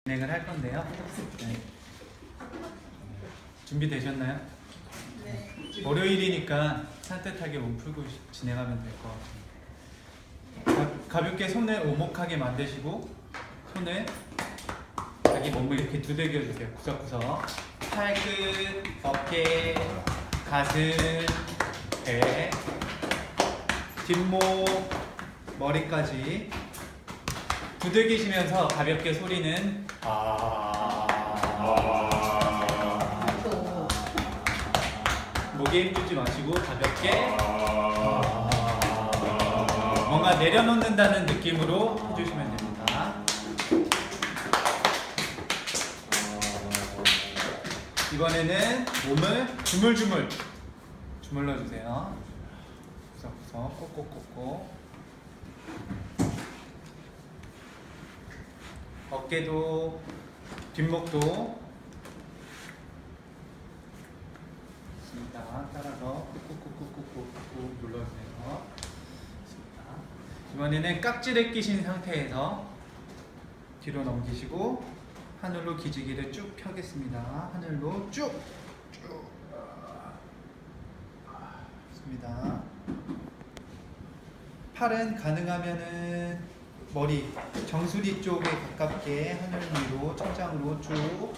진행을 할 건데요. 네. 준비되셨나요? 네. 월요일이니까 산뜻하게 몸 풀고 진행하면 될 것 같아요. 가볍게 손을 오목하게 만드시고 손을 자기 몸을 이렇게 두들겨 주세요. 구석구석. 팔끝, 어깨, 가슴, 배, 뒷목, 머리까지 두들기시면서 가볍게 소리는 목에 힘주지 마시고 가볍게 뭔가 내려놓는다는 느낌으로 해주시면 됩니다. 이번에는 몸을 주물주물 주물러 주세요. 구석구석 꼭꼭꼭꼭. 어깨도 뒷목도 있습니다. 따라서 꾹꾹꾹꾹꾹꾹 눌러주세요. 있습니다. 이번에는 깍지를 끼신 상태에서 뒤로 넘기시고 하늘로 기지개를 쭉 펴겠습니다. 하늘로 쭉 좋습니다. 팔은 가능하면은 머리, 정수리 쪽에 가깝게 하늘 위로 천장으로 쭉.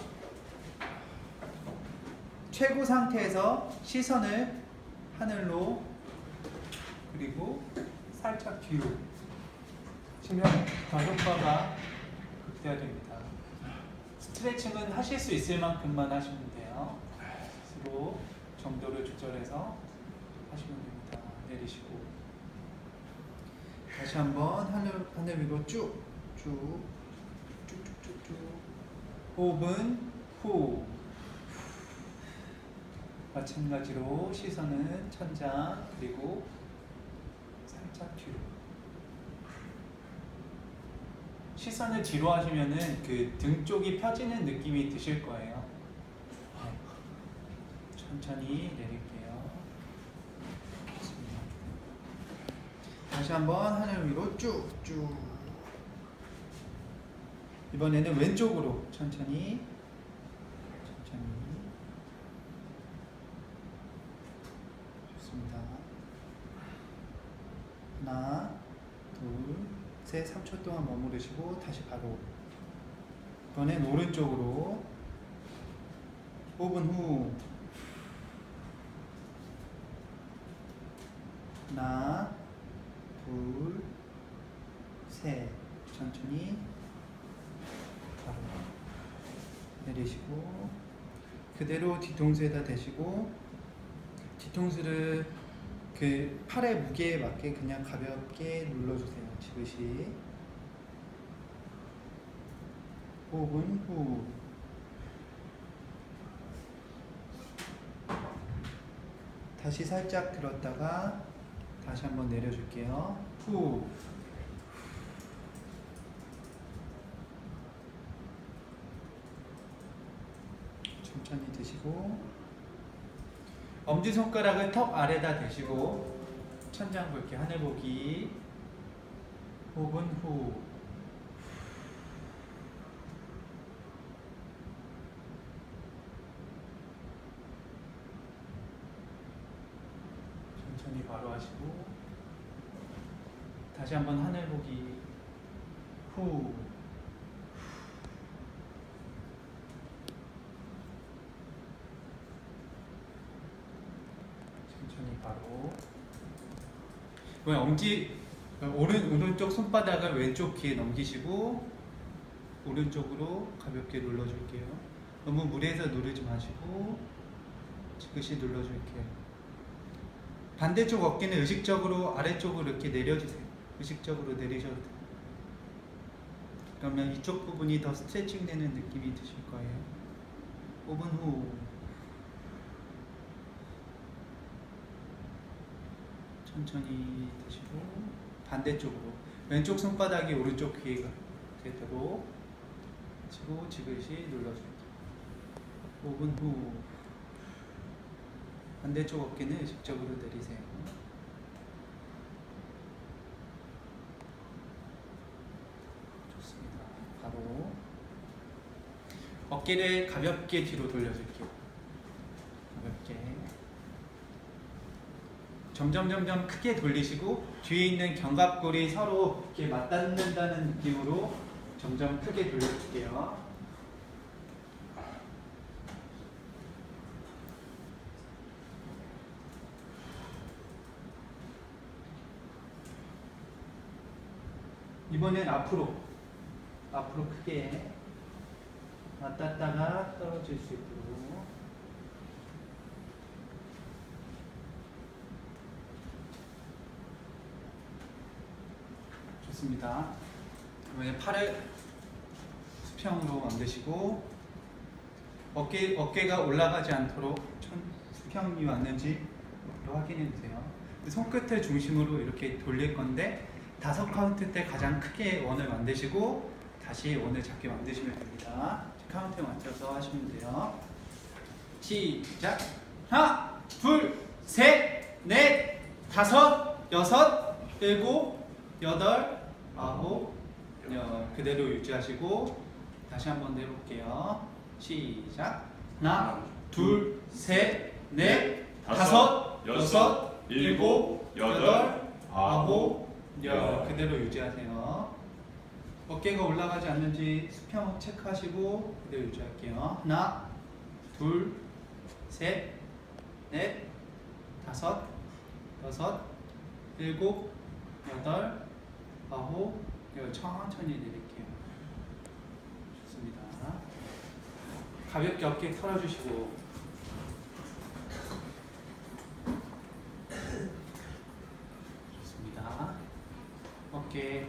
최고 상태에서 시선을 하늘로 그리고 살짝 뒤로 치면 더 효과가 극대화됩니다. 스트레칭은 하실 수 있을 만큼만 하시면 돼요. 스스로 정도를 조절해서 하시면 됩니다. 내리시고 다시 한번 하늘 위로 쭉쭉쭉쭉쭉. 호흡은 후. 마찬가지로 시선은 천장 그리고 살짝 뒤로. 시선을 뒤로 하시면은 그 등 쪽이 펴지는 느낌이 드실 거예요. 천천히 내릴게요. 다시 한번 하늘 위로 쭉쭉. 이번에는 왼쪽으로 천천히. 좋습니다. 하나, 둘, 셋, 3초 동안 머무르시고 다시 바로. 이번엔 오른쪽으로 5분 후. 하나, 둘, 셋. 천천히 바로 내리시고 그대로 뒤통수에다 대시고 뒤통수를 그 팔의 무게에 맞게 그냥 가볍게 눌러주세요. 지그시. 5분 후. 다시 살짝 들었다가 다시 한번 내려줄게요. 후. 천천히 드시고 엄지손가락을 턱 아래다 대시고 천장 볼게. 하늘 보기. 5분 후. 천천히 바로 하시고 다시 한번 하늘 보기. 후. 천천히 바로. 이번에 엄지 오른쪽 손바닥을 왼쪽 귀에 넘기시고 오른쪽으로 가볍게 눌러줄게요. 너무 무리해서 누르지 마시고 지그시 눌러줄게요. 반대쪽 어깨는 의식적으로 아래쪽으로 이렇게 내려주세요. 의식적으로 내리셔도 돼요. 그러면 이쪽 부분이 더 스트레칭 되는 느낌이 드실 거예요. 5분 후. 천천히 드시고 반대쪽으로 왼쪽 손바닥이 오른쪽 귀에 되도록 치고 지그시 눌러줄게요. 5분 후. 반대쪽 어깨는 의식적으로 내리세요. 좋습니다. 바로 어깨를 가볍게 뒤로 돌려줄게요. 가볍게. 점점 크게 돌리시고 뒤에 있는 견갑골이 서로 이렇게 맞닿는다는 느낌으로 점점 크게 돌려줄게요. 이번엔 앞으로 크게 맞닿다가 떨어질 수 있도록. 좋습니다. 이번에 팔을 수평으로 만드시고 어깨가 올라가지 않도록 수평이 왔는지 확인해 주세요. 손끝을 중심으로 이렇게 돌릴 건데 5카운트 때 가장 크게 원을 만드시고 다시 원을 작게 만드시면 됩니다. 카운트에 맞춰서 하시면 돼요. 시작! 하나, 둘, 셋, 넷, 다섯, 여섯, 일곱, 여덟, 아홉, 그대로 유지하시고 다시 한번 해볼게요. 시작! 하나, 둘, 셋, 넷, 다섯, 여섯, 일곱, 여덟, 아홉, 그대로 유지하세요. 어깨가 올라가지 않는지 수평 체크하시고 그대로 유지할게요. 하나, 둘, 셋, 넷, 다섯, 여섯, 일곱, 여덟, 아홉, 천천히 내릴게요. 좋습니다. 가볍게 어깨 털어주시고 좋습니다. 어깨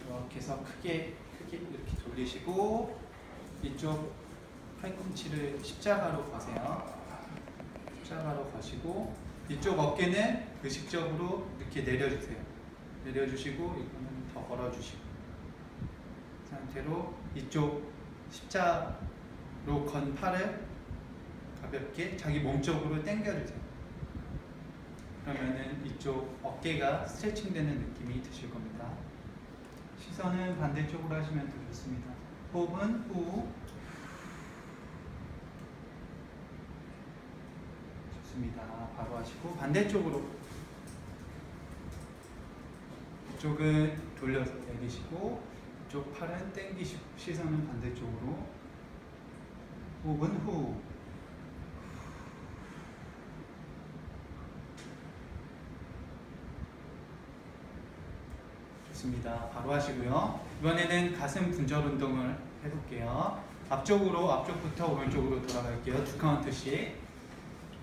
이렇게 해서 크게 이렇게 돌리시고 이쪽 팔꿈치를 십자가로 거세요. 십자가로 거시고 이쪽 어깨는 의식적으로 이렇게 내려주세요. 내려주시고 이거는 더 걸어주시고 그 상태로 이쪽 십자로 건 팔을 가볍게 자기 몸쪽으로 당겨주세요. 그러면은 이쪽 어깨가 스트레칭되는 느낌이 드실 겁니다. 시선은 반대쪽으로 하시면 더 좋습니다. 호흡은 후. 좋습니다. 바로 하시고 반대쪽으로 이쪽은 돌려서 내리시고 이쪽 팔은 당기시고 시선은 반대쪽으로. 호흡은 후. 좋습니다. 바로 하시고요. 이번에는 가슴 분절 운동을 해볼게요. 앞쪽부터 오른쪽으로 돌아갈게요. 2카운트씩.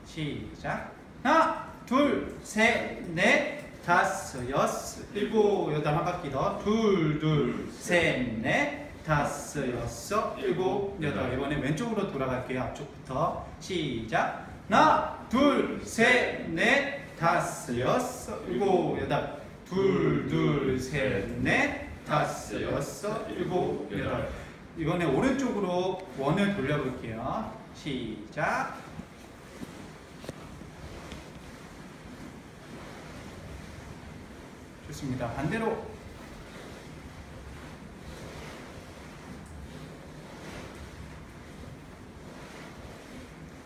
시작. 하나, 둘, 셋, 넷, 다섯, 여섯, 일곱, 여덟. 한 바퀴 더. 둘, 셋, 넷, 다섯, 여섯, 일곱, 여덟. 이번에 왼쪽으로 돌아갈게요. 앞쪽부터. 시작. 하나, 둘, 셋, 넷, 다섯, 여섯, 일곱, 여덟. 둘, 셋, 넷, 다섯, 여섯, 일곱, 여덟. 이번에 오른쪽으로 원을 돌려볼게요. 시작. 좋습니다. 반대로.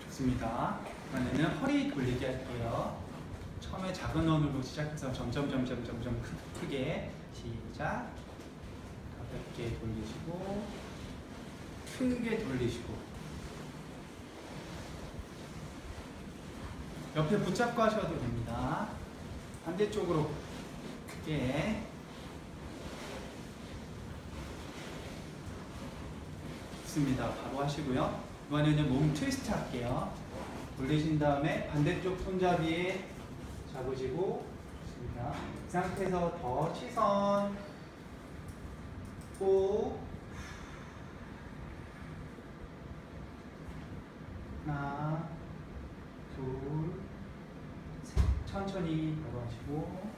좋습니다. 이번에는 허리 돌리기 할게요. 처음에 작은 원으로 시작해서 점점 크게. 시작. 가볍게 돌리시고 크게 돌리시고 옆에 붙잡고 하셔도 됩니다. 반대쪽으로 크게. 좋습니다. 바로 하시고요. 이번에는 몸 트위스트 할게요. 돌리신 다음에 반대쪽 손잡이에 잡으시고. 좋습니다. 이 상태에서 더 시선 후. 하나, 둘, 셋. 천천히 바로 하시고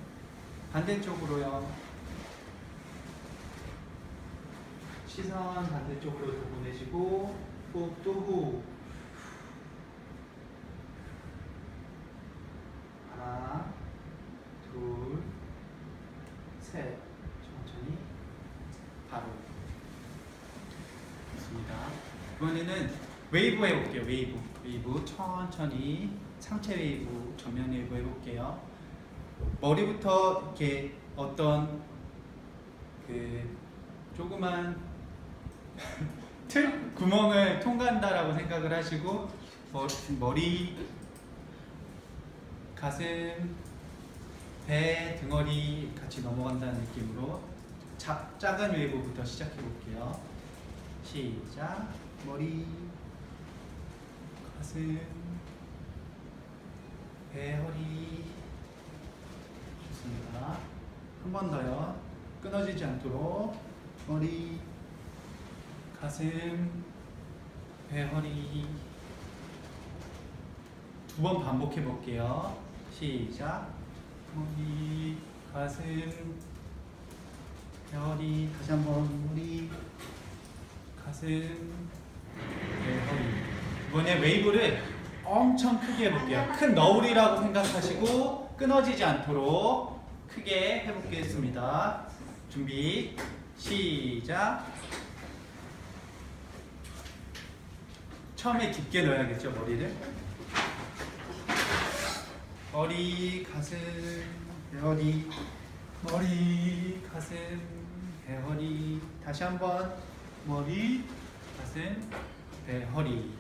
반대쪽으로요. 시선 반대쪽으로 더 보내시고 호흡도 후. 하나, 둘, 셋. 천천히 바로. 좋습니다. 이번에는 웨이브 해볼게요. 웨이브 천천히 상체 웨이브, 정면 웨이브 해볼게요. 머리부터 이렇게 어떤 그 조그만 틀 구멍을 통과한다라고 생각을 하시고 머리, 가슴, 배, 등허리 같이 넘어간다는 느낌으로 작은 웨이브부터 시작해 볼게요. 시작. 머리, 가슴, 배, 허리. 좋습니다. 한 번 더요. 끊어지지 않도록 머리, 가슴, 배, 허리. 두 번 반복해 볼게요. 시작. 머리, 가슴, 배, 허리. 다시 한번 머리, 가슴, 배, 허리. 이번에 웨이브를 엄청 크게 해볼게요. 큰 너울이라고 생각하시고 끊어지지 않도록 크게 해보겠습니다. 준비, 시작. 처음에 깊게 넣어야겠죠, 머리를. 머리, 가슴, 배허리, 머리, 가슴, 배허리. 다시 한번 머리, 가슴, 배허리.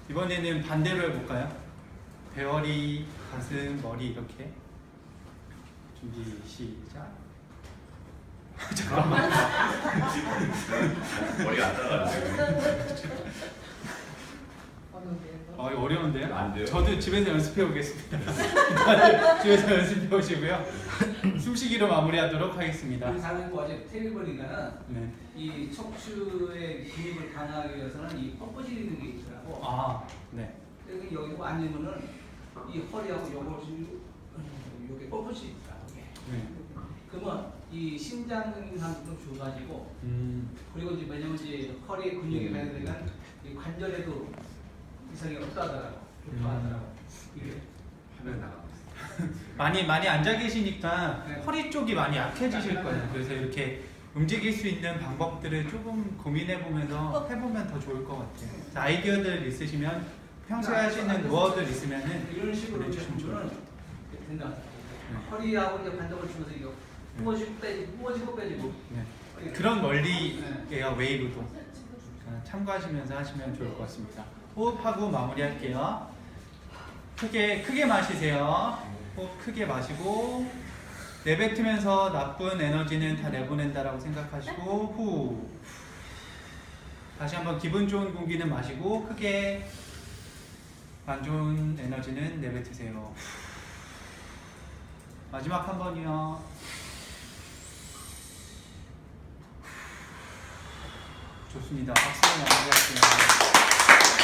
이번에는 반대로 해볼까요? 배허리, 가슴, 머리 이렇게. 준비, 시작. 잠깐만. 머리가 안 따라가네. 이거 어려운데요? 안 돼요? 저도 집에서 연습해 보겠습니다. 다들 집에서 연습해 보시고요. 숨쉬기로 마무리하도록 하겠습니다. 우리 사는 거 어제 TV 보니까는 네. 이 척추의 근육을 강화하기 위해서는 이 뻣뻣이 있는 게 있더라고. 아, 네. 여기 여기 앉으면은 이 허리하고 요것이 요게 뻣뻣이 있더라고. 네. 그러면 이 심장하고 좀 좋아지고 그리고 이제 왜냐면 이제 허리 근육이 발달되니까 이 관절에도 이상이 없다더라고. 좋다더라고. 이게 화면 나가고 있어. 많이 앉아 계시니까 네. 허리 쪽이 많이 약해지실 거예요. 그래서 이렇게 움직일 수 있는 방법들을 조금 고민해 보면서 해보면 더 좋을 것 같아요. 자, 아이디어들 있으시면 평소에 하시는 노하우들 있으면은 이런 식으로 이제 보내주시면 좋을 것 보면은 된다. 네. 허리하고 이제 관절을 주면서 이거 부어지고 빼지고 부어지고 빼지고. 네. 그런 원리예요, 웨이브도. 그러니까 참고하시면서 하시면 좋을 것 같습니다. 호흡하고 마무리할게요. 크게 마시세요. 호흡 크게 마시고 내뱉으면서 나쁜 에너지는 다 내보낸다라고 생각하시고 후. 다시 한번 기분 좋은 공기는 마시고 크게 안 좋은 에너지는 내뱉으세요. 마지막 한 번이요. 좋습니다. 박수로 마무리할게요.